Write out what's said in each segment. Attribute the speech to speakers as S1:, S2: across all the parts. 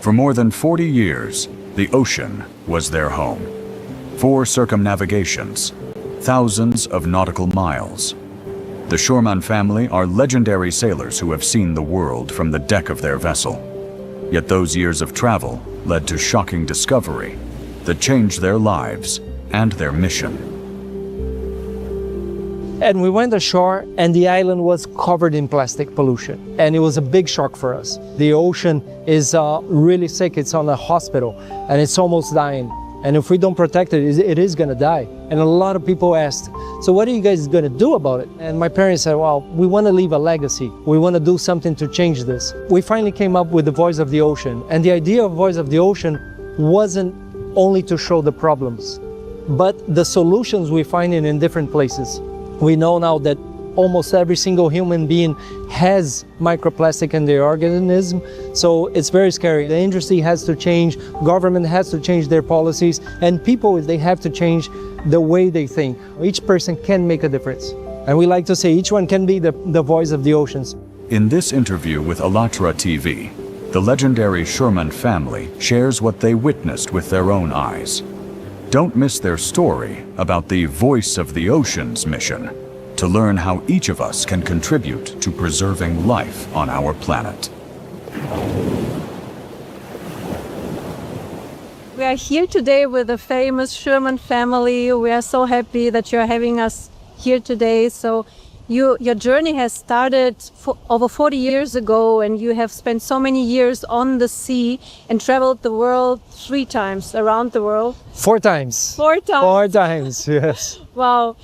S1: For more than 40 years, the ocean was their home. 4 circumnavigations, thousands of nautical miles. The Schurmann family are legendary sailors who have seen the world from the deck of their vessel. Yet those years of travel led to shocking discovery that changed their lives and their mission.
S2: And we went ashore and the island was covered in plastic pollution. And it was a big shock for us. The ocean is really sick. It's on a hospital and it's almost dying. And if we don't protect it, it is gonna die. And a lot of people asked, so what are you guys gonna do about it? And my parents said, well, we wanna leave a legacy. We wanna do something to change this. We finally came up with the Voice of the Ocean. And the idea of Voice of the Ocean wasn't only to show the problems, but the solutions we find in different places. We know now that almost every single human being has microplastic in their organism, so it's very scary. The industry has to change, government has to change their policies, and people, they have to change the way they think. Each person can make a difference. And we like to say each one can be the voice of the oceans.
S1: In this interview with AllatRa TV, the legendary Schurmann family shares what they witnessed with their own eyes. Don't miss their story about the Voice of the Oceans mission, to learn how each of us can contribute to preserving life on our planet.
S3: We are here today with the famous Schurmann family. We are so happy that you're having us here today. So your journey has started over 40 years ago, and you have spent so many years on the sea and traveled the world 3 times around the world.
S2: 4 times.
S3: 4 times.
S2: 4 times, yes.
S3: Wow.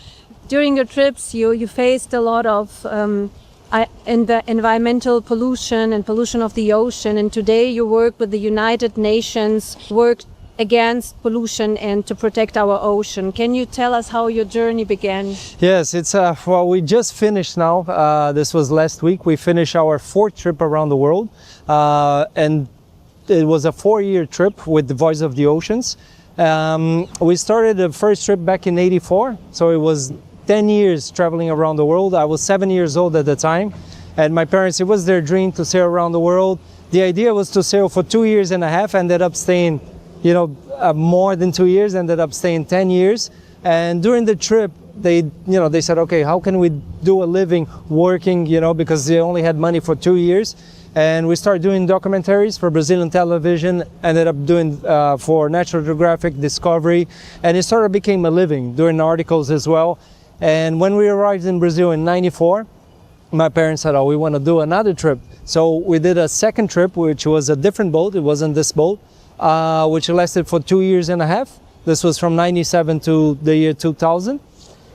S3: During your trips, you faced a lot of in the environmental pollution and pollution of the ocean. And today you work with the United Nations, work against pollution and to protect our ocean. Can you tell us how your journey began?
S2: Yes, it's well, we just finished now. This was last week. We finished our 4th trip around the world, and it was a 4-year trip with the Voice of the Oceans. We started the first trip back in '84, so it was 10 years traveling around the world. I was 7 years old at the time, and my parents, it was their dream to sail around the world. The idea was to sail for 2 years and a half, ended up staying, more than 2 years, ended up staying 10 years. And during the trip, they said, okay, how can we do a living working, because they only had money for 2 years. And we started doing documentaries for Brazilian television, ended up doing for National Geographic, Discovery, and it sort of became a living, doing articles as well. And when we arrived in Brazil in '94, my parents said, oh, we want to do another trip. So we did a second trip, which was a different boat. It wasn't this boat, which lasted for 2 years and a half. This was from '97 to the year 2000.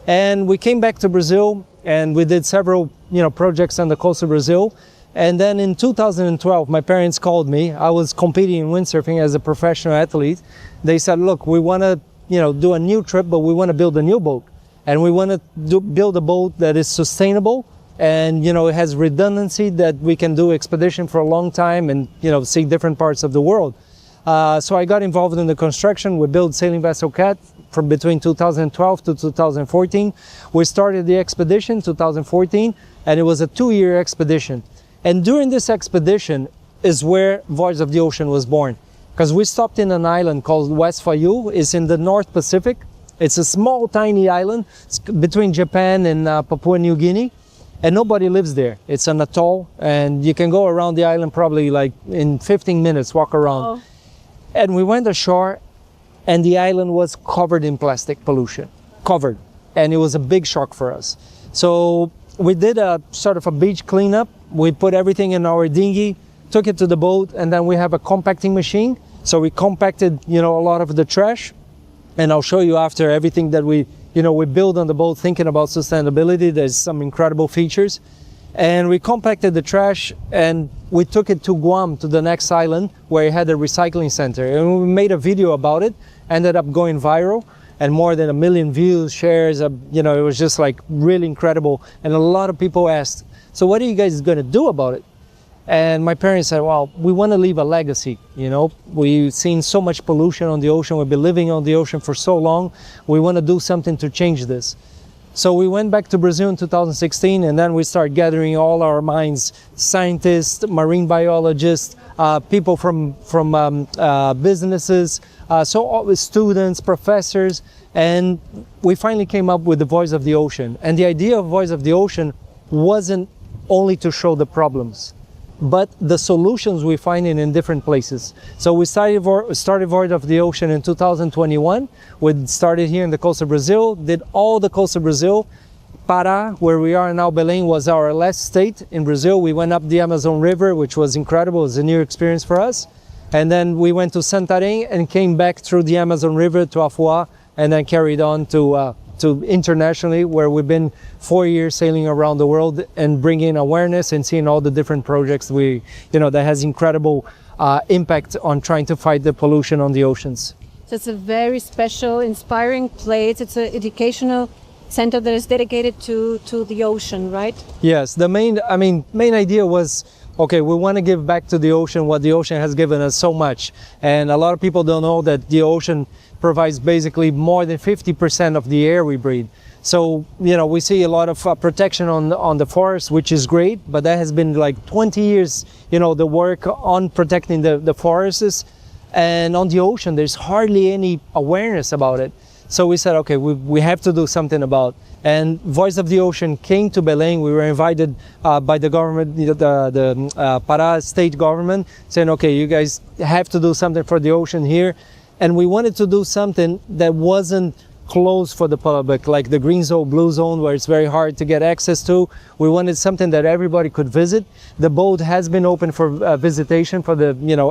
S2: And we came back to Brazil and we did several, projects on the coast of Brazil. And then in 2012, my parents called me. I was competing in windsurfing as a professional athlete. They said, look, we want to, do a new trip, but we want to build a new boat. And we want to build a boat that is sustainable and, it has redundancy, that we can do expedition for a long time and, see different parts of the world. So I got involved in the construction. We built Sailing Vessel Cat from between 2012 to 2014. We started the expedition 2014, and it was a 2-year expedition. And during this expedition is where Voice of the Ocean was born. Because we stopped in an island called West Fayou. It's in the North Pacific. It's a small, tiny island between Japan and Papua New Guinea. And nobody lives there. It's an atoll, and you can go around the island probably like in 15 minutes, walk around. Oh. And we went ashore, and the island was covered in plastic pollution. Covered. And it was a big shock for us. So we did a sort of a beach cleanup. We put everything in our dinghy, took it to the boat, and then we have a compacting machine. So we compacted, a lot of the trash. And I'll show you after everything that we build on the boat, thinking about sustainability. There's some incredible features. And we compacted the trash and we took it to Guam, to the next island, where it had a recycling center. And we made a video about it, ended up going viral, and more than 1 million views, shares. It was just like really incredible. And a lot of people asked, so what are you guys going to do about it? And my parents said, well, we want to leave a legacy. We've seen so much pollution on the ocean. We've been living on the ocean for so long. We want to do something to change this. So we went back to Brazil in 2016, and then we started gathering all our minds, scientists, marine biologists, people from businesses, so all the students, professors, and we finally came up with the Voice of the Ocean. And the idea of Voice of the Ocean wasn't only to show the problems, but the solutions we find in different places. So we started Voyage of the Ocean in 2021. We started here in the coast of Brazil, did all the coast of Brazil. Pará, where we are now, Belém, was our last state in Brazil. We went up the Amazon River, which was incredible. It was a new experience for us. And then we went to Santarém and came back through the Amazon River to Afuá, and then carried on to internationally, where we've been 4 years sailing around the world and bringing awareness and seeing all the different projects that has incredible impact on trying to fight the pollution on the oceans.
S3: So it's a very special, inspiring place. It's an educational center that is dedicated to the ocean, right?
S2: Yes, the main idea was, okay, we want to give back to the ocean what the ocean has given us so much. And a lot of people don't know that the ocean provides basically more than 50% of the air we breathe. So, we see a lot of protection on the forest, which is great, but that has been like 20 years, the work on protecting the forests. And on the ocean, there's hardly any awareness about it. So we said, okay, we have to do something about it. And Voice of the Ocean came to Belém. We were invited by the government, the Pará state government, saying, okay, you guys have to do something for the ocean here. And we wanted to do something that wasn't closed for the public, like the green zone, blue zone, where it's very hard to get access to. We wanted something that everybody could visit. The boat has been open for visitation for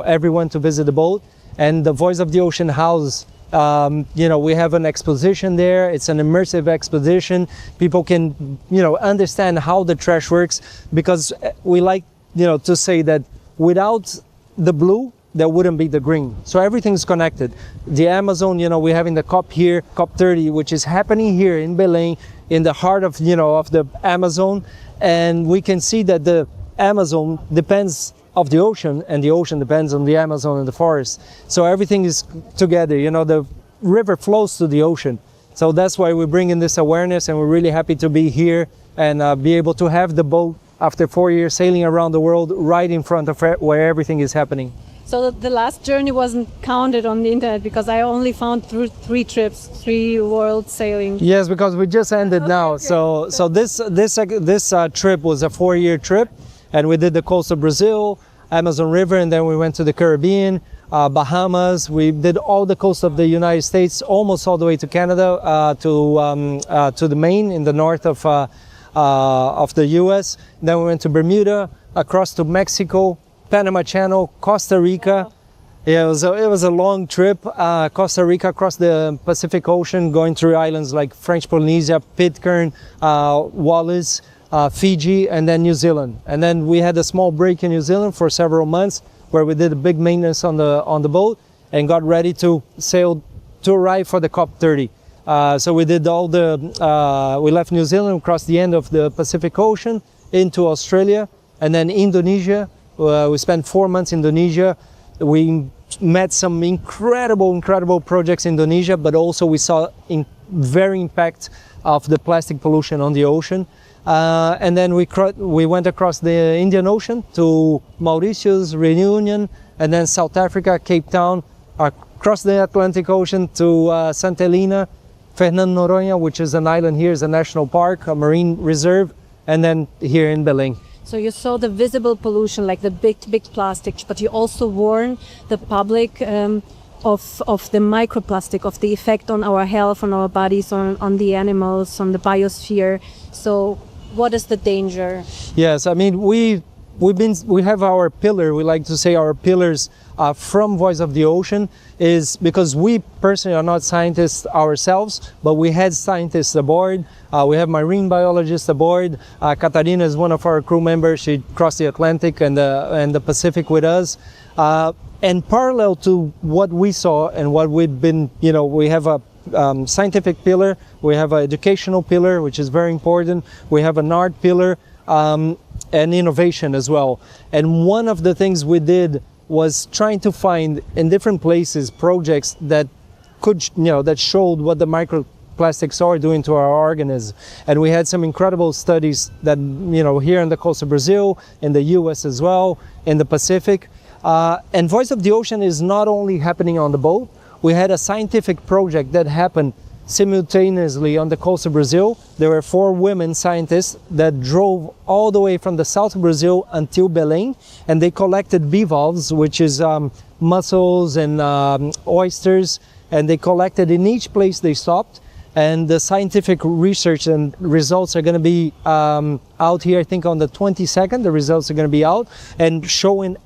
S2: everyone to visit the boat. And the Voice of the Ocean house, we have an exposition there. It's an immersive exposition. People can, understand how the trash works, because we like, to say that without the blue, there wouldn't be the green. So everything's connected. The Amazon, we're having the COP here, COP30, which is happening here in Belém, in the heart of, of the Amazon. And we can see that the Amazon depends of the ocean, and the ocean depends on the Amazon and the forest. So everything is together, the river flows to the ocean. So that's why we're bringing this awareness, and we're really happy to be here and be able to have the boat after 4 years sailing around the world right in front of where everything is happening.
S3: So the last journey wasn't counted on the internet, because I only found through 3 trips, 3 world sailing.
S2: Yes, because we just ended now.
S3: Okay.
S2: So this trip was a 4-year trip, and we did the coast of Brazil, Amazon River, and then we went to the Caribbean, Bahamas. We did all the coast of the United States, almost all the way to Canada, to the Maine in the north of the U.S. Then we went to Bermuda, across to Mexico, Panama Channel, Costa Rica. Yeah, it was a long trip. Costa Rica, across the Pacific Ocean, going through islands like French Polynesia, Pitcairn, Wallis, Fiji, and then New Zealand. And then we had a small break in New Zealand for several months, where we did a big maintenance on the boat and got ready to sail to arrive for the COP30. So we did we left New Zealand, crossed the end of the Pacific Ocean into Australia, and then Indonesia. We spent 4 months in Indonesia. We met some incredible projects in Indonesia, but also we saw very impact of the plastic pollution on the ocean. And then we went across the Indian Ocean to Mauritius, Reunion, and then South Africa, Cape Town, across the Atlantic Ocean to Santa Helena, Fernando Noronha, which is an island here, is a national park, a marine reserve, and then here in Belém.
S3: So you saw the visible pollution, like the big plastics, but you also warned the public of the microplastic, of the effect on our health, on our bodies, on the animals, on the biosphere. So what is the danger?
S2: Yes, I mean, we have our pillar. We like to say our pillars from Voice of the Ocean is because we personally are not scientists ourselves, but we had scientists aboard. We have marine biologists aboard. Catarina is one of our crew members. She crossed the Atlantic and the Pacific with us. And parallel to what we saw and what we've been, we have a scientific pillar, we have an educational pillar, which is very important. We have an art pillar, and innovation as well. And one of the things we did was trying to find in different places projects that could, that showed what the microplastics are doing to our organism. And we had some incredible studies that, here in the coast of Brazil, in the US as well, in the Pacific. And Voice of the Ocean is not only happening on the boat. We had a scientific project that happened simultaneously on the coast of Brazil. There were 4 women scientists that drove all the way from the south of Brazil until Belém, and they collected bivalves, which is mussels and oysters, and they collected in each place they stopped. And the scientific research and results are going to be out here, I think on the 22nd. The results are going to be out and showing,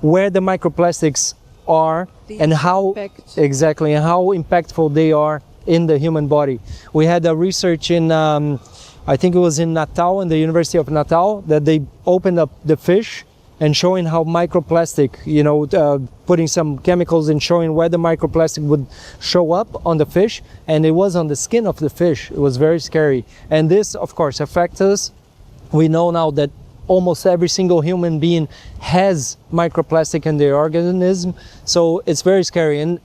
S2: where the microplastics are and how exactly and how impactful they are in the human body. We had a research in I think it was in Natal, in the University of Natal, that they opened up the fish and showing how microplastic, putting some chemicals and showing where the microplastic would show up on the fish, and it was on the skin of the fish. It was very scary, and this of course affects us. We know now that almost every single human being has microplastic in their organism, so it's very scary. And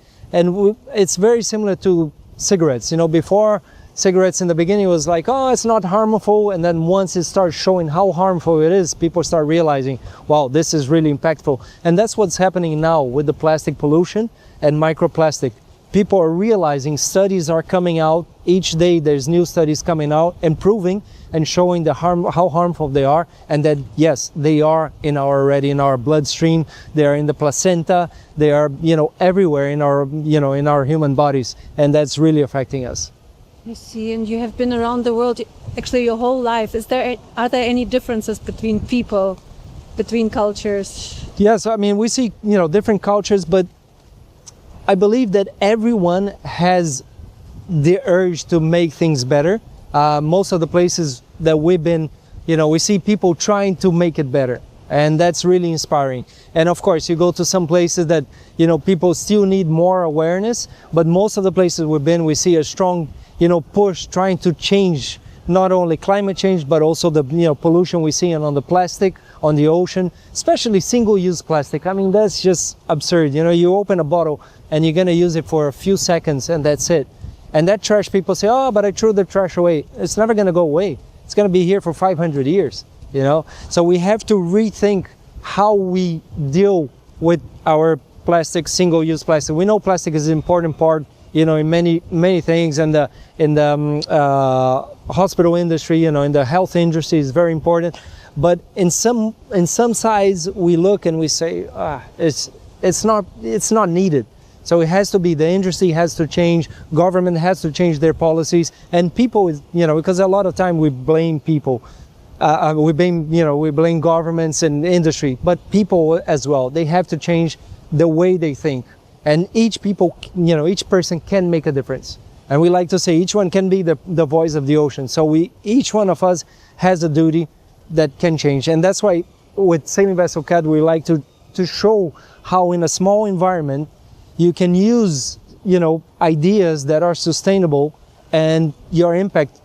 S2: it's very similar to cigarettes. Before, cigarettes in the beginning was like, oh, it's not harmful, and then once it starts showing how harmful it is, people start realizing, wow, this is really impactful. And that's what's happening now with the plastic pollution and microplastic. People are realizing, studies are coming out each day. There's new studies coming out and proving and showing how harmful they are, and that yes, they are already in our bloodstream. They are in the placenta. They are everywhere in our in our human bodies, and that's really affecting us.
S3: You see, and you have been around the world actually your whole life. Are there any differences between people, between cultures?
S2: Yes, I mean we see different cultures, but I believe that everyone has the urge to make things better. Most of the places that we've been, we see people trying to make it better, and that's really inspiring. And of course, you go to some places that, people still need more awareness, but most of the places we've been, we see a strong, push trying to change not only climate change, but also the, pollution we see on the plastic, on the ocean, especially single-use plastic. I mean, that's just absurd. You open a bottle and you're going to use it for a few seconds and that's it. And that trash, people say, oh, but I threw the trash away. It's never going to go away. It's going to be here for 500 years, So we have to rethink how we deal with our plastic, single-use plastic. We know plastic is an important part, in many, many things. And in the hospital industry, in the health industry is very important. But in some sides, we look and we say, it's not needed. So it has to be, the industry has to change, government has to change their policies, and people, because a lot of time we blame people, we blame governments and industry, but people as well, they have to change the way they think. And each person can make a difference. And we like to say each one can be the voice of the ocean. So each one of us has a duty that can change. And that's why with Sailing Vessel CAD, we like to show how in a small environment, you can use, ideas that are sustainable, and your impact,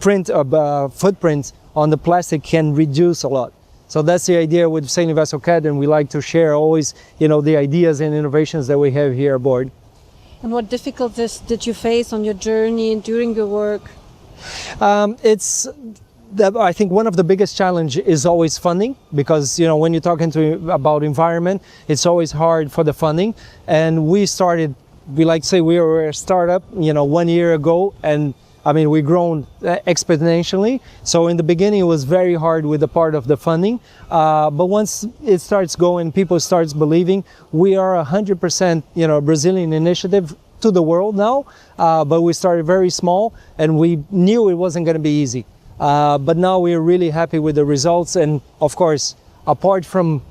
S2: footprint on the plastic can reduce a lot. So that's the idea with Sailing Vessel CAD, and we like to share always, the ideas and innovations that we have here aboard.
S3: And what difficulties did you face on your journey and during your work?
S2: I think one of the biggest challenge is always funding, because when you're talking about environment, it's always hard for the funding. And we like to say we were a startup 1 year ago, and I mean we've grown exponentially. So in the beginning it was very hard with the part of the funding, but once it starts going, people starts believing, we are 100% Brazilian initiative to the world now, but we started very small and we knew it wasn't going to be easy. But now we're really happy with the results, and of course, apart from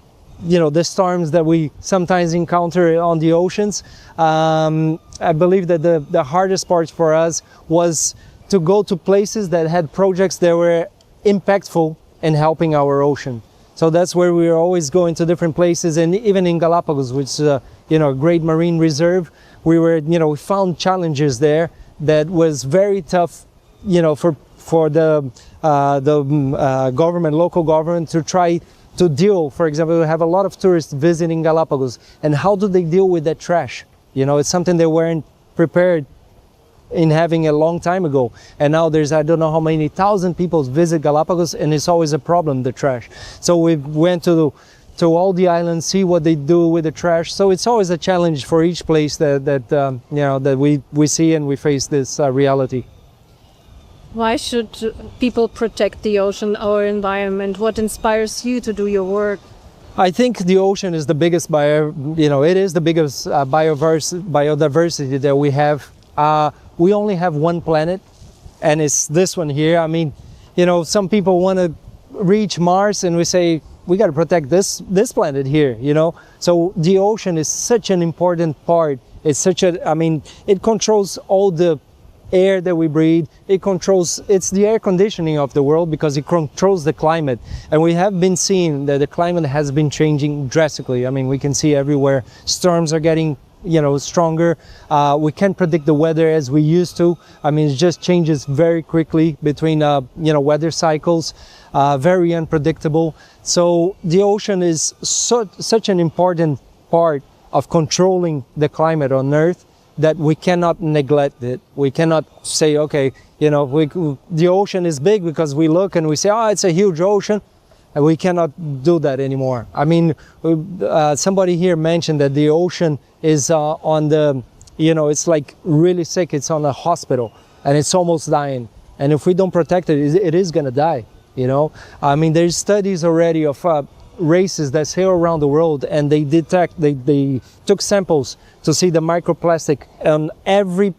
S2: the storms that we sometimes encounter on the oceans, I believe that the hardest part for us was to go to places that had projects that were impactful in helping our ocean. So that's where we were always going to different places, and even in Galapagos, which is a great marine reserve, we found challenges there that was very tough, for the government, local government, to try to deal. For example, we have a lot of tourists visiting Galapagos, and how do they deal with that trash? It's something they weren't prepared in having a long time ago. And now there's, I don't know how many thousand people visit Galapagos, and it's always a problem, the trash. So we went to all the islands, see what they do with the trash. So it's always a challenge for each place that we see and we face this reality.
S3: Why should people protect the ocean, our environment? What inspires you to do your work?
S2: I think the ocean is the biggest it is the biggest biodiversity that we have. We only have one planet, and it's this one here. I mean, some people want to reach Mars, and we say we got to protect this planet here. So the ocean is such an important part. It's it controls all the air that we breathe. It's the air conditioning of the world, because it controls the climate. And we have been seeing that the climate has been changing drastically. I mean, we can see everywhere storms are getting stronger. We can't predict the weather as we used to. I mean, it just changes very quickly between weather cycles, very unpredictable. So the ocean is such an important part of controlling the climate on Earth, that we cannot neglect it. We cannot say, okay, the ocean is big because we look and we say, oh, it's a huge ocean. And we cannot do that anymore. I mean, somebody here mentioned that the ocean is it's like really sick. It's on a hospital and it's almost dying. And if we don't protect it, it is gonna die, I mean, there's studies already of races that sail around the world, and they took samples to see the microplastic on every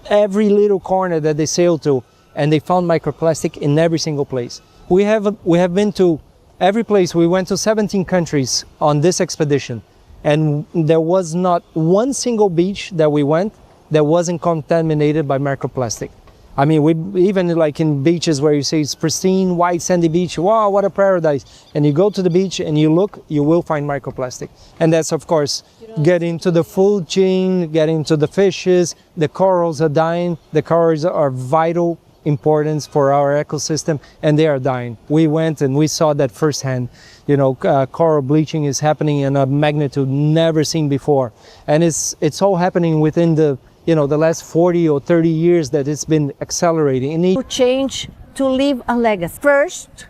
S2: little corner that they sailed to, and they found microplastic in every single place. We have been to every place. We went to 17 countries on this expedition, and there was not one single beach that we went that wasn't contaminated by microplastic. I mean, we even like in beaches where you see it's pristine, white, sandy beach, wow, what a paradise. And you go to the beach and you look, you will find microplastic. And that's, of course, getting to the food chain, getting to the fishes, the corals are dying. The corals are vital importance for our ecosystem, and they are dying. We went and we saw that firsthand. Coral bleaching is happening in a magnitude never seen before. And it's all happening within the last 40 or 30 years that it's been accelerating.
S4: To change, to leave a legacy. First,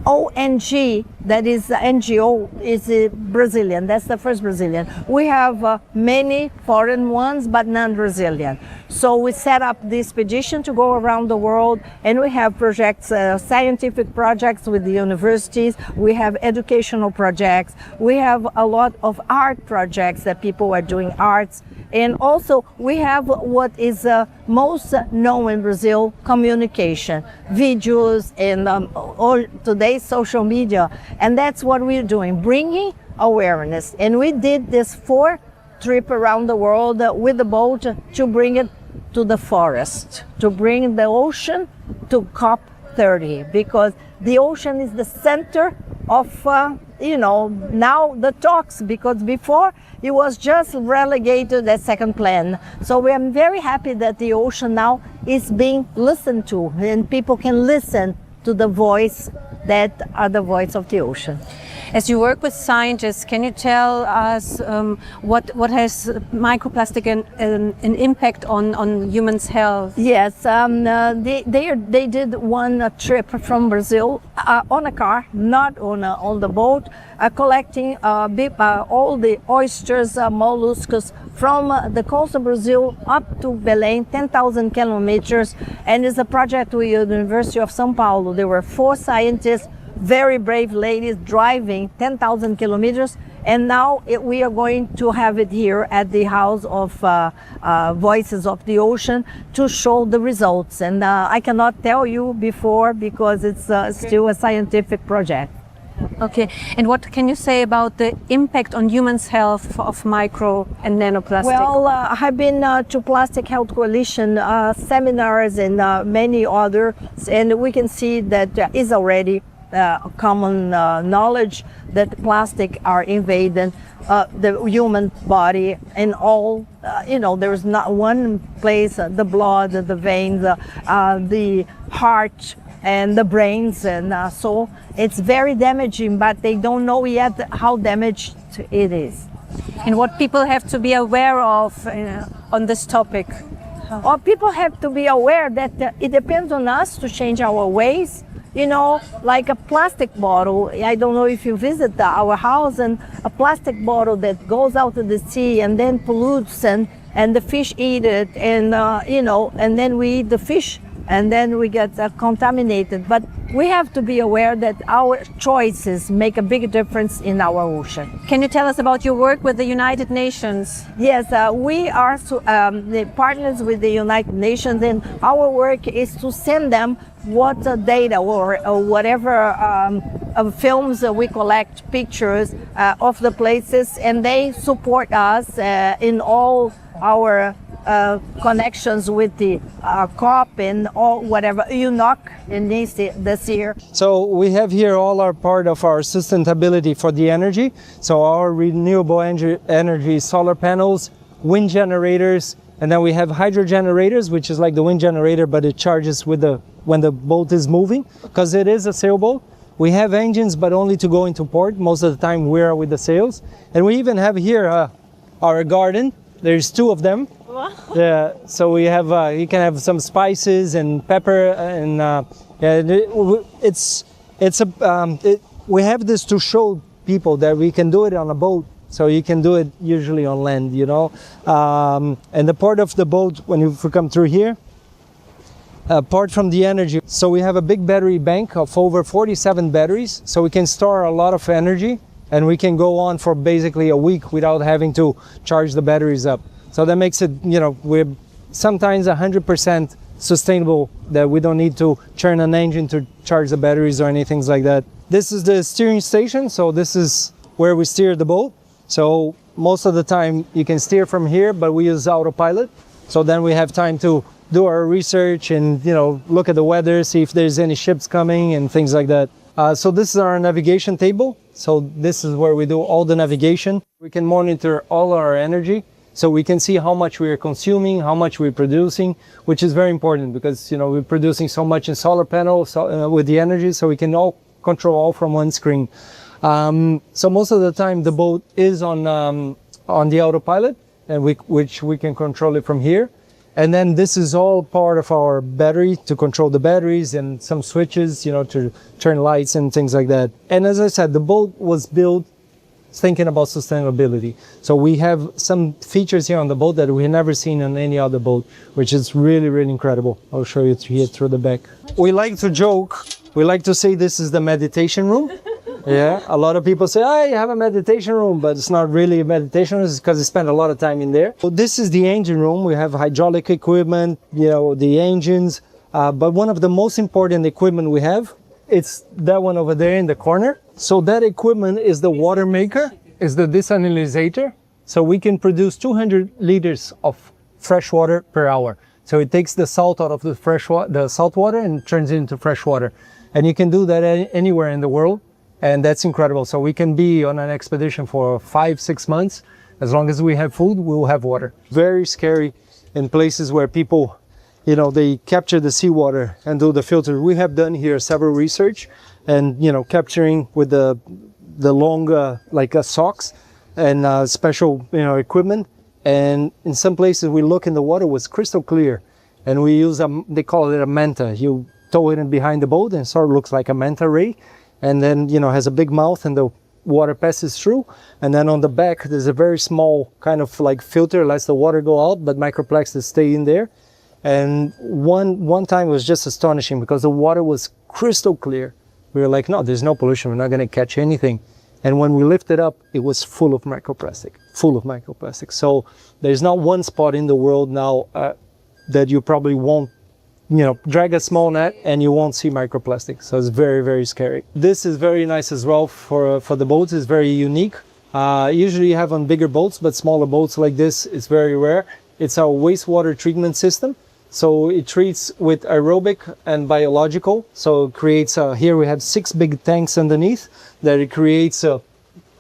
S4: ONG, that is NGO, is Brazilian. That's the first Brazilian. We have many foreign ones, but none Brazilian. So we set up this expedition to go around the world, and we have projects, scientific projects with the universities. We have educational projects. We have a lot of art projects that people are doing arts. And also we have what is most known in Brazil, communication, videos, and all today's social media. And that's what we're doing, bringing awareness. And we did this 4 trip around the world with the boat to bring it to the forest, to bring the ocean to COP30, because the ocean is the center of, now the talks, because before it was just relegated as second plan. So we are very happy that the ocean now is being listened to, and people can listen to the voice that are the voice of the ocean.
S3: As you work with scientists, can you tell us what has microplastic an impact on humans' health?
S4: Yes, they did one trip from Brazil on a car, not on the boat, collecting all the oysters, mollusks from the coast of Brazil up to Belém, 10,000 kilometers, and it's a project with the University of São Paulo. There were 4 scientists, very brave ladies, driving 10,000 kilometers, and now we are going to have it here at the House of Voices of the Ocean to show the results. And I cannot tell you before, because it's still a scientific project.
S3: Okay, and what can you say about the impact on humans' health of micro and nanoplastic?
S4: Well, I've been to Plastic Health Coalition seminars and many others, and we can see that there is already common knowledge that plastic are invading the human body in all, there's not one place, the blood, the veins, the heart, and the brains, and so it's very damaging, but they don't know yet how damaged it is.
S3: and what people have to be aware of on this topic?
S4: Or people have to be aware that it depends on us to change our ways. You know, like a plastic bottle. I don't know if you visit our house, and a plastic bottle that goes out to the sea and then pollutes, and the fish eat it, and you know, and then we eat the fish, and then we get contaminated. But we have to be aware that our choices make a big difference in our ocean.
S3: Can you tell us about your work with the United Nations?
S4: Yes, we are the partners with the United Nations, and our work is to send them what data or whatever films we collect, pictures of the places, and they support us in all our connections with the COP and all whatever UNOC in this year.
S2: So we have here all our part of our sustainability for the energy. So our renewable energy, solar panels, wind generators, and then we have hydro generators, which is like the wind generator, but it charges with when the boat is moving, because it is a sailboat. We have engines, but only to go into port. Most of the time we are with the sails. And we even have here our garden. There's 2 of them.
S3: Wow.
S2: Yeah, so we have, you can have some spices and pepper, and we have this to show people that we can do it on a boat. So you can do it usually on land, you know. And the part of the boat, when you come through here, apart from the energy, so we have a big battery bank of over 47 batteries, so we can store a lot of energy, and we can go on for basically a week without having to charge the batteries up. So that makes it, you know, we're sometimes 100% sustainable, that we don't need to churn an engine to charge the batteries or anything like that. This is the steering station, so this is where we steer the boat. So most of the time you can steer from here, but we use autopilot. So then we have time to do our research and, you know, look at the weather, see if there's any ships coming and things like that. So this is our navigation table. So this is where we do all the navigation. We can monitor all our energy. So we can see how much we are consuming, how much we're producing, which is very important because, you know, we're producing so much in solar panels with the energy, so we can all control all from one screen. So most of the time the boat is on the autopilot, and which we can control it from here. And then this is all part of our battery to control the batteries and some switches, you know, to turn lights and things like that. And as I said, the boat was built thinking about sustainability. So we have some features here on the boat that we've never seen on any other boat, which is really, really incredible. I'll show you here through the back. We like to joke. We like to say this is the meditation room. Yeah, a lot of people say, oh, you have a meditation room, but it's not really a meditation room, it's because they spend a lot of time in there. So this is the engine room. We have hydraulic equipment, you know, the engines, but one of the most important equipment we have, it's that one over there in the corner. So that equipment is the water maker, is the desalinizer. So we can produce 200 liters of fresh water per hour. So it takes the salt out of the salt water and turns it into fresh water. And you can do that anywhere in the world. And that's incredible. So we can be on an expedition for 5-6 months. As long as we have food, we'll have water. Very scary in places where people, you know, they capture the seawater and do the filter. We have done here several research and, you know, capturing with the long, socks and special, you know, equipment. And in some places we look in the water was crystal clear. And we use, they call it a manta. You tow it in behind the boat and it sort of looks like a manta ray. And then, you know, has a big mouth and the water passes through. And then on the back, there's a very small kind of like filter, lets the water go out, but microplastics stay in there. And one time it was just astonishing because the water was crystal clear. We were like, no, there's no pollution. We're not going to catch anything. And when we lifted up, it was full of microplastic, So there's not one spot in the world now that you probably won't, you know, drag a small net and you won't see microplastic. So it's very, very scary. This is very nice as well for the boats. It's very unique. Usually you have on bigger boats, but smaller boats like this, it's very rare. It's our wastewater treatment system. So it treats with aerobic and biological. So it creates, here we have 6 big tanks underneath that it creates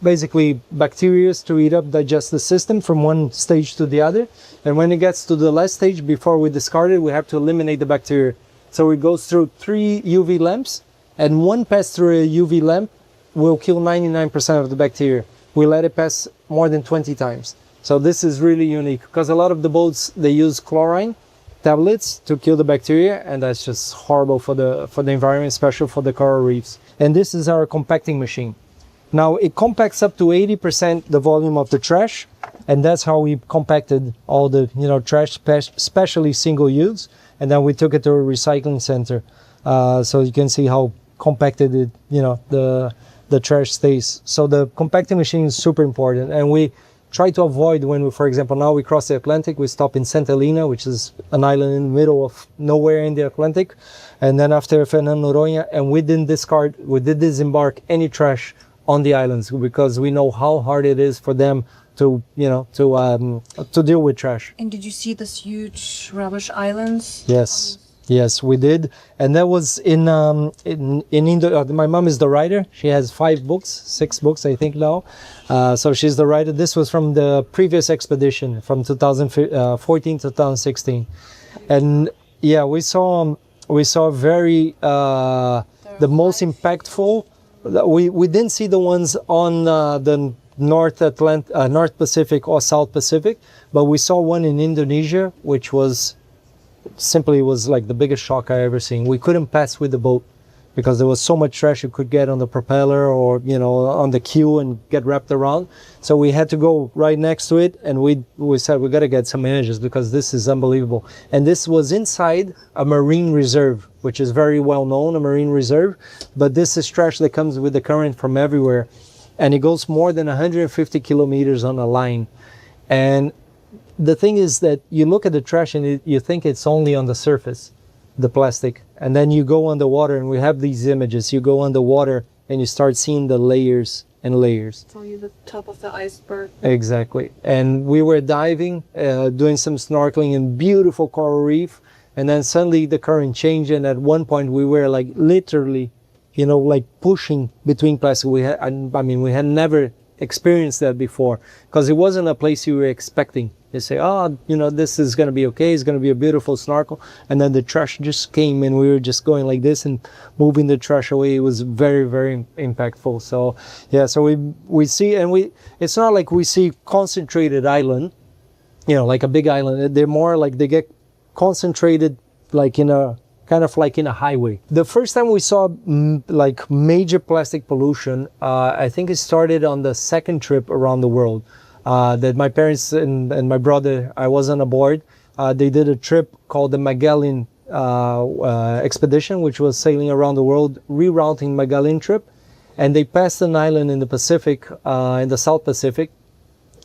S2: basically bacteria to eat up, digest the system from one stage to the other. And when it gets to the last stage, before we discard it, we have to eliminate the bacteria. So it goes through 3 UV lamps, and one pass through a UV lamp will kill 99% of the bacteria. we let it pass more than 20 times. So this is really unique because a lot of the boats, they use chlorine tablets to kill the bacteria, and that's just horrible for the environment, especially for the coral reefs. And this is our compacting machine. Now it compacts up to 80% the volume of the trash, and that's how we compacted all the trash, especially single use, and then we took it to a recycling center. So you can see how compacted it, the trash stays. So the compacting machine is super important, and we try to avoid when we, for example, now we cross the Atlantic, we stop in Santa Helena, which is an island in the middle of nowhere in the Atlantic, and then after Fernando Noronha, and we didn't disembark any trash on the islands because we know how hard it is for them to deal with trash.
S5: And did you see this huge rubbish islands?
S2: Yes, we did, and that was in Indo. My mom is the writer. She has 6 books, I think now. So she's the writer. This was from the previous expedition from 2014 to 2016, and yeah, we saw very the most impactful. We didn't see the ones on the North Pacific or South Pacific, but we saw one in Indonesia, which was like the biggest shock I ever seen. We couldn't pass with the boat because there was so much trash you could get on the propeller or on the keel and get wrapped around. So we had to go right next to it, and we said we got to get some images because this is unbelievable. And this was inside a marine reserve, which is very well known, a marine reserve. But this is trash that comes with the current from everywhere, and it goes more than 150 kilometers on a line. And the thing is that you look at the trash and you think it's only on the surface, the plastic, and then you go underwater, and we have these images. You go underwater and you start seeing the layers and layers.
S5: It's only the top of the iceberg.
S2: Exactly. And we were diving, doing some snorkeling in beautiful coral reef, and then suddenly the current changed, and at one point we were like literally, like pushing between plastic. We had never experienced that before because it wasn't a place you were expecting. They say, this is going to be okay. It's going to be a beautiful snorkel. And then the trash just came, and we were just going like this and moving the trash away. It was very, very impactful. So, yeah, so we see, and it's not like we see concentrated island, like a big island. They're more like they get concentrated like in a highway. The first time we saw like major plastic pollution, I think it started on the second trip around the world. That my parents and my brother, I wasn't aboard. They did a trip called the Magellan expedition, which was sailing around the world, rerouting Magellan trip. And they passed an island in the Pacific, in the South Pacific,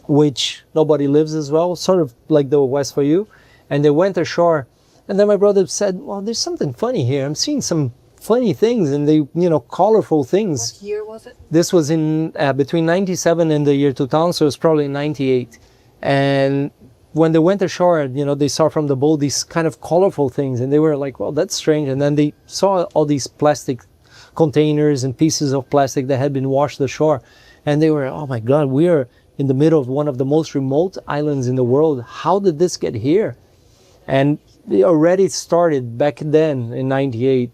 S2: which nobody lives as well, sort of like the West for you. And they went ashore. And then my brother said, well, there's something funny here. I'm seeing some funny things, and they, colorful things.
S5: What year was it?
S2: This was in between 97 and the year 2000, so it was probably 98. And when they went ashore, they saw from the boat these kind of colorful things, and they were like, well, that's strange. And then they saw all these plastic containers and pieces of plastic that had been washed ashore. And they were, oh my God, we are in the middle of one of the most remote islands in the world. How did this get here? And it already started back then in 98.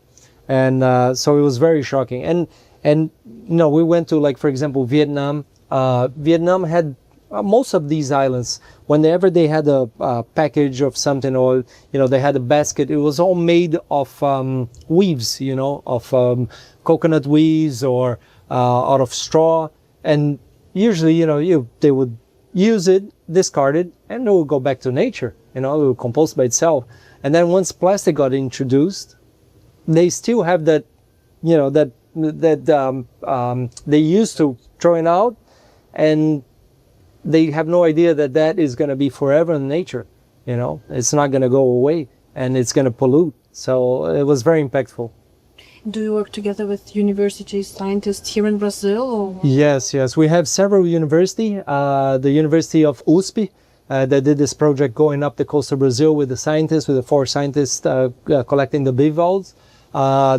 S2: And so it was very shocking. And we went to, like, for example, Vietnam. Vietnam had most of these islands. Whenever they had a package of something, or they had a basket, it was all made of weaves, of coconut weaves or out of straw. And usually, they would use it, discard it, and it would go back to nature. It would compose by itself. And then once plastic got introduced, they still have that, they used to throwing out, and they have no idea that is going to be forever in nature. It's not going to go away, and it's going to pollute. So it was very impactful.
S5: Do you work together with university scientists here in Brazil? Or?
S2: Yes. We have several universities. The University of USP, that did this project going up the coast of Brazil with the scientists, with the 4 scientists collecting the bivalves.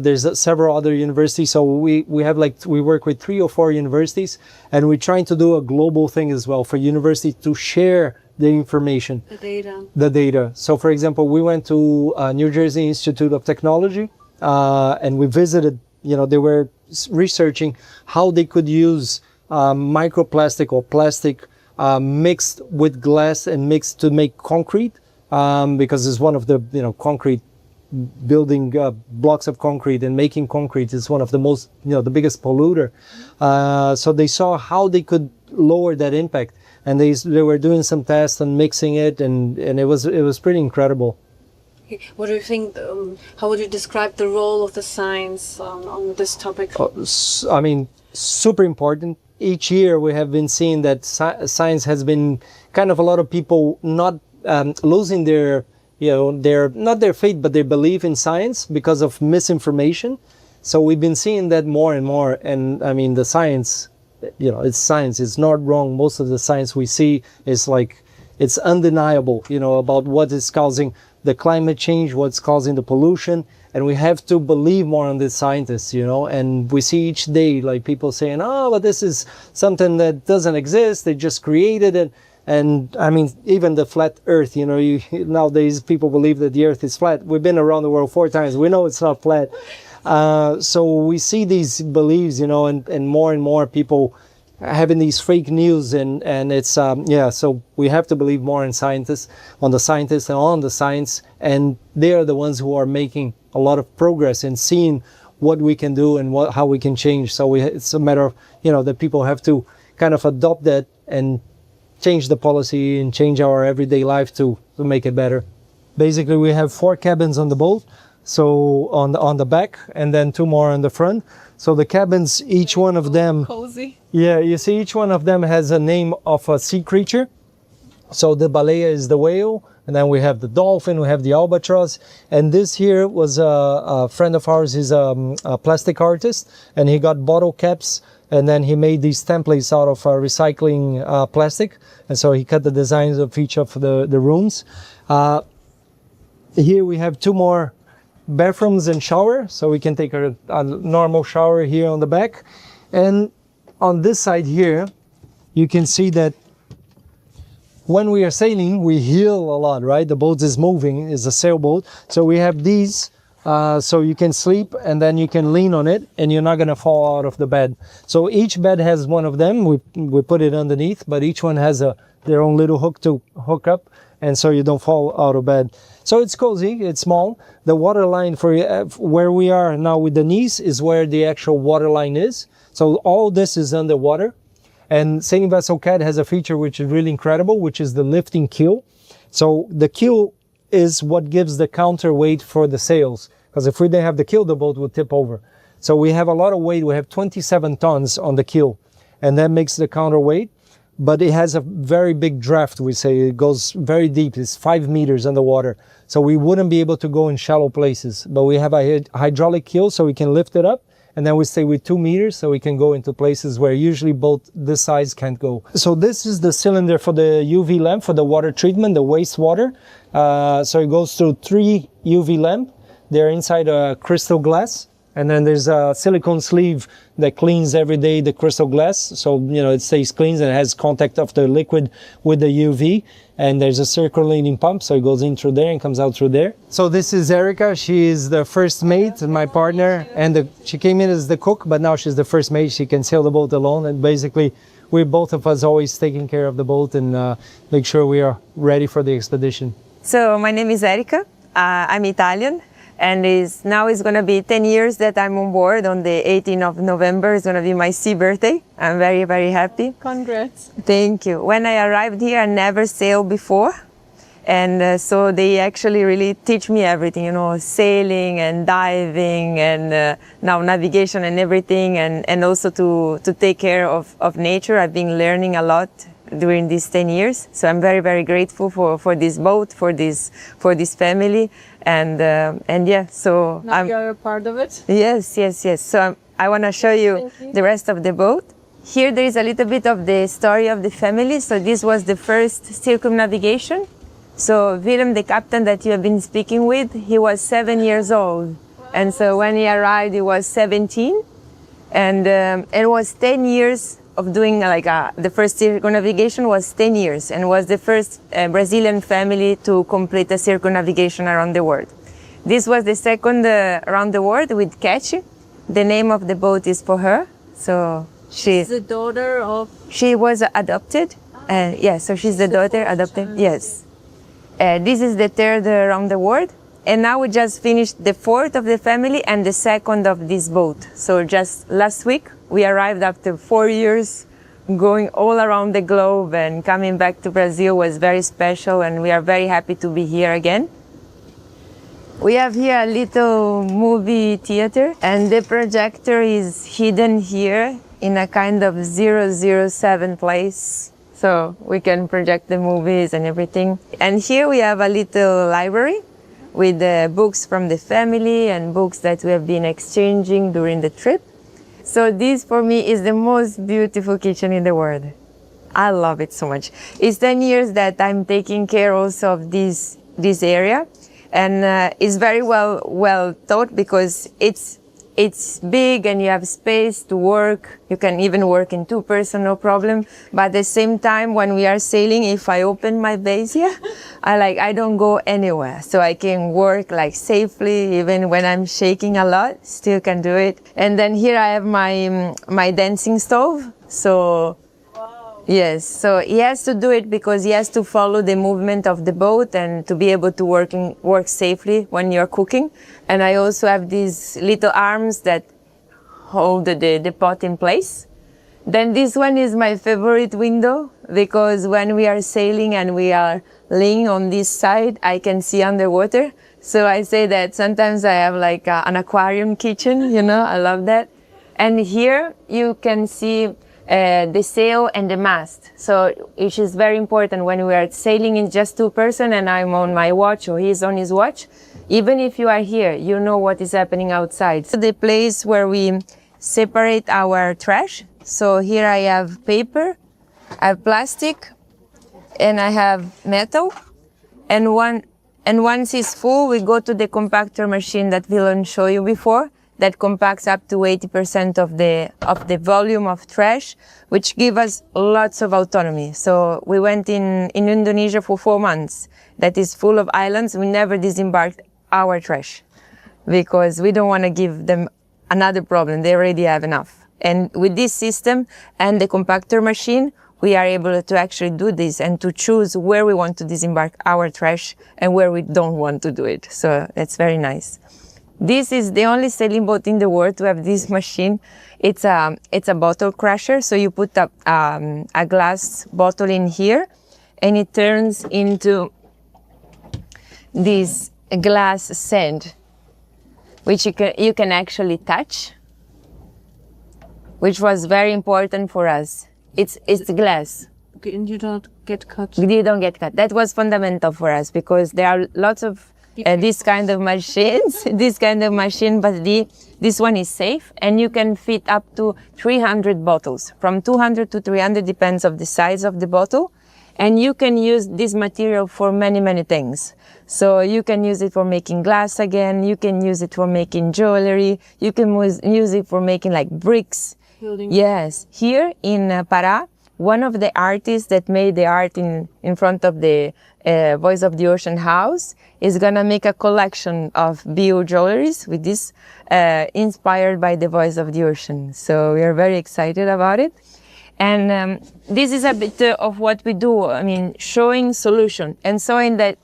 S2: There's several other universities, so we work with 3 or 4 universities, and we're trying to do a global thing as well for universities to share the information, the data. So, for example, we went to New Jersey Institute of Technology, and we visited. They were researching how they could use microplastic or plastic mixed with glass and mixed to make concrete, because it's one of the concrete building blocks of concrete, and making concrete is one of the most the biggest polluter. So they saw how they could lower that impact, and they were doing some tests on mixing it, and it was pretty incredible.
S5: What do you think? How would you describe the role of the science on this topic?
S2: I mean, super important. Each year we have been seeing that science has been kind of a lot of people not losing their not their faith, but their belief in science because of misinformation. So we've been seeing that more and more. And I mean, the science, it's science. It's not wrong. Most of the science we see is it's undeniable, about what is causing the climate change, what's causing the pollution. And we have to believe more on the scientists, and we see each day people saying, oh, but this is something that doesn't exist. They just created it. And I mean, even the flat earth, nowadays people believe that the earth is flat. We've been around the world 4 times. We know it's not flat. So we see these beliefs, and more people having these fake news, and it's, so we have to believe more in scientists, on the scientists and on the science. And they are the ones who are making a lot of progress and seeing what we can do and how we can change. So it's a matter of, that people have to kind of adopt that and change the policy and change our everyday life to make it better. Basically, we have 4 cabins on the boat, so on the back, and then 2 more on the front. So the cabins, each one of them,
S5: Cozy.
S2: yeah, you see, each one of them has a name of a sea creature. So the balea is the whale, and then we have the dolphin, we have the albatross, and this here was a friend of ours. He's a plastic artist, and he got bottle caps, and then he made these templates out of recycling plastic, and so he cut the designs of each of the rooms. Here we have 2 more bathrooms and shower, so we can take a normal shower here on the back. And on this side here, you can see that when we are sailing, we heel a lot, right? The boat is moving, it's a sailboat. So we have these, so you can sleep and then you can lean on it and you're not gonna fall out of the bed. So each bed has one of them. We put it underneath, but each one has their own little hook to hook up, and so you don't fall out of bed. So it's cozy, it's small. The water line for where we are now with the knees is where the actual water line is. So all this is underwater. And Sailing Vessel Cat has a feature which is really incredible, which is the lifting keel. So the keel is what gives the counterweight for the sails, because if we didn't have the keel, the boat would tip over. So we have a lot of weight. We have 27 tons on the keel, and that makes the counterweight. But it has a very big draft, we say. It goes very deep. It's 5 meters underwater. So we wouldn't be able to go in shallow places. But we have a hydraulic keel, so we can lift it up. And then we stay with 2 meters, so we can go into places where usually boats this size can't go. So this is the cylinder for the UV lamp, for the water treatment, the wastewater. So it goes through 3 UV lamp. They're inside a crystal glass. And then there's a silicone sleeve that cleans every day the crystal glass. So, it stays clean and it has contact of the liquid with the UV. And there's a circulating pump, so it goes in through there and comes out through there. So this is Erica. She is the first mate, my partner. And she came in as the cook, but now she's the first mate. She can sail the boat alone. And basically, we're both of us always taking care of the boat and make sure we are ready for the expedition.
S6: So my name is Erica. I'm Italian. And now it's going to be 10 years that I'm on board. On the 18th of November, it's going to be my sea birthday. I'm very, very happy.
S5: Congrats.
S6: Thank you. When I arrived here, I never sailed before. And so they actually really teach me everything, sailing and diving and now navigation and everything. And also to take care of nature. I've been learning a lot during these 10 years. So I'm very, very grateful for this boat, for this family. And yeah, so
S5: Now you're a part of it?
S6: Yes. So I want to show you the rest of the boat. Here there is a little bit of the story of the family. So this was the first circumnavigation. So Willem, the captain that you have been speaking with, he was 7 years old. Wow. And so when he arrived, he was 17. And it was 10 years of doing the first circumnavigation was 10 years and was the first Brazilian family to complete a circumnavigation around the world. This was the second around the world with Catchy. The name of the boat is for her. So
S3: She's the daughter of...
S6: She was adopted. Yeah, so she's the daughter adopted. Yes. This is the third around the world. And now we just finished the fourth of the family and the second of this boat. So just last week, we arrived after 4 years going all around the globe, and coming back to Brazil was very special, and we are very happy to be here again. We have here a little movie theater, and the projector is hidden here in a kind of 007 place. So we can project the movies and everything. And here we have a little library with books from the family and books that we have been exchanging during the trip. So this for me is the most beautiful kitchen in the world. I love it so much. It's 10 years that I'm taking care also of this area. And it's very well thought because it's big and you have space to work. You can even work in 2 person, no problem. But at the same time, when we are sailing, if I open my base here, I don't go anywhere. So I can work like safely, even when I'm shaking a lot, still can do it. And then here I have my dancing stove. So yes, so he has to do it because he has to follow the movement of the boat and to be able to work safely when you're cooking. And I also have these little arms that hold the pot in place. Then this one is my favorite window because when we are sailing and we are laying on this side, I can see underwater. So I say that sometimes I have like an aquarium kitchen, you know, I love that. And here you can see the sail and the mast. So which is very important when we are sailing in just 2 person and I'm on my watch or he's on his watch. Even if you are here, you know what is happening outside. So the place where we separate our trash. So here I have paper, I have plastic, and I have metal. And once it's full, we go to the compactor machine that Vilfredo showed you before. That compacts up to 80% of the volume of trash, which give us lots of autonomy. So we went in Indonesia for 4 months. That is full of islands. We never disembarked our trash because we don't want to give them another problem. They already have enough. And with this system and the compactor machine, we are able to actually do this and to choose where we want to disembark our trash and where we don't want to do it. So that's very nice. This is the only sailing boat in the world to have this machine. It's a bottle crusher. So you put a glass bottle in here and it turns into this glass sand, which you can actually touch, which was very important for us. It's glass.
S5: Okay, and you don't get cut.
S6: You don't get cut. That was fundamental for us because there are lots of this kind of machines, but this one is safe and you can fit up to 300 bottles. From 200 to 300 depends of the size of the bottle. And you can use this material for many, many things. So you can use it for making glass again. You can use it for making jewelry. You can use it for making like bricks.
S5: Building.
S6: Yes. Here in Pará, one of the artists that made the art in front of the Voice of the Ocean house is gonna make a collection of bio jewelries with this, inspired by the Voice of the Ocean. So we are very excited about it. And this is a bit of what we do. I mean, showing solution and showing that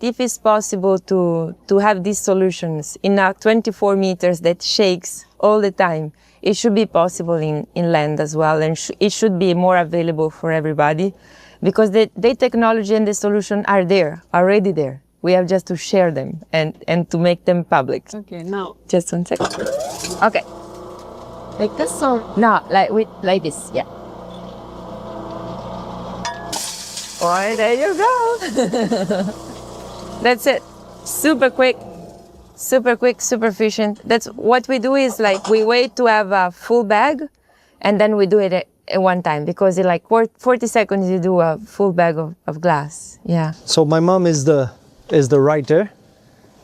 S6: if it's possible to have these solutions in a 24 meters that shakes all the time, it should be possible in land as well, and it should be more available for everybody, because the technology and the solution are there, already there. We have just to share them and to make them public.
S5: Okay, now.
S6: Just 1 second. Okay.
S5: Like this or?
S6: No, like this, yeah. Oh, there you go. That's it. Super quick, super efficient. That's what we do is like we wait to have a full bag and then we do it at one time because in like 40 seconds you do a full bag of glass. Yeah.
S2: So my mom is the writer.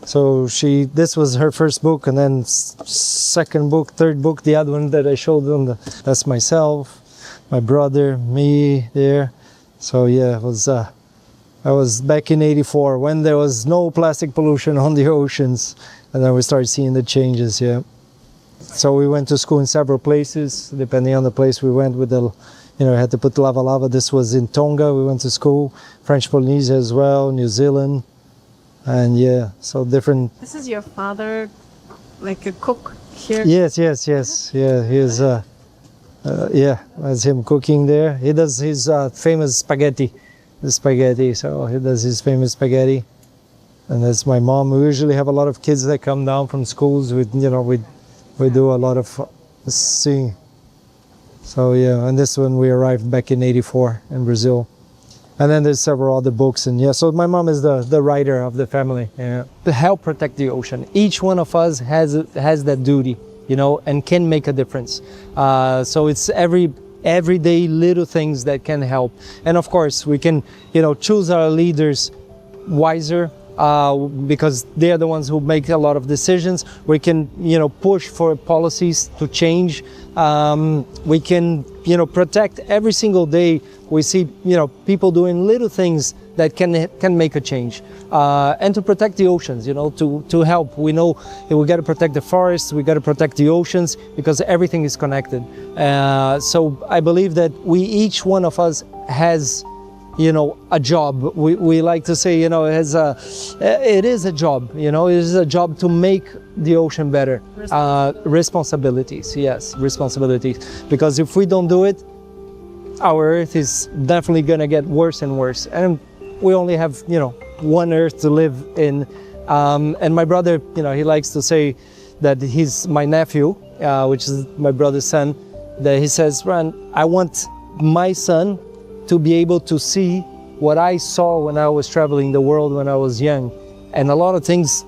S2: So this was her first book, and then second book, third book, the other one that I showed them, that's myself, my brother, me there. So yeah, I was back in '84 when there was no plastic pollution on the oceans, and then we started seeing the changes. Yeah, So we went to school in several places, depending on the place we went with the, had to put lava lava. This was in Tonga, we went to school, French Polynesia as well, New Zealand, and yeah, so different.
S5: This is your father, like a cook here?
S2: Yes, yeah, he's, that's him cooking there. He does his famous spaghetti, so he does his famous spaghetti. And that's my mom. We usually have a lot of kids that come down from schools with, we do a lot of singing. So yeah, and this one we arrived back in '84 in Brazil. And then there's several other books, and yeah, so my mom is the writer of the family. Yeah. To help protect the ocean, each one of us has that duty, and can make a difference. So it's everyday little things that can help. And of course, we can, choose our leaders wiser, because they are the ones who make a lot of decisions. We can, push for policies to change. We can, protect every single day. We see, people doing little things that can make a change, and to protect the oceans. To help. We know we got to protect the forests. We got to protect the oceans because everything is connected. So I believe that each one of us has, a job. We like to say, it is a job, it is a job to make the ocean better. Responsibilities, yes, responsibilities. Because if we don't do it, our Earth is definitely gonna get worse and worse. And we only have, one Earth to live in. And my brother, he likes to say that he's my nephew, which is my brother's son, that he says, Ron, I want my son to be able to see what I saw when I was traveling the world when I was young. And a lot of things,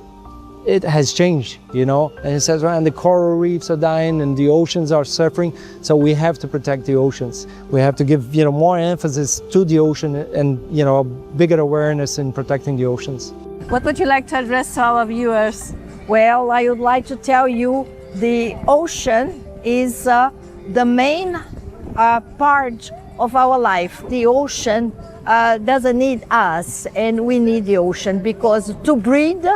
S2: it has changed, And he says, right, and the coral reefs are dying and the oceans are suffering. So we have to protect the oceans. We have to give, more emphasis to the ocean and, a bigger awareness in protecting the oceans.
S3: What would you like to address to our viewers?
S4: Well, I would like to tell you the ocean is the main part of our life. The ocean doesn't need us, and we need the ocean because to breathe,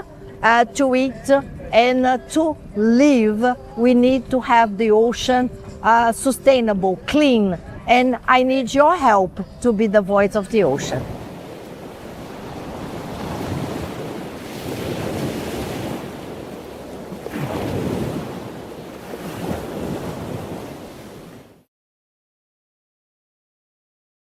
S4: to eat, and to live, we need to have the ocean sustainable, clean, and I need your help to be the voice of the ocean.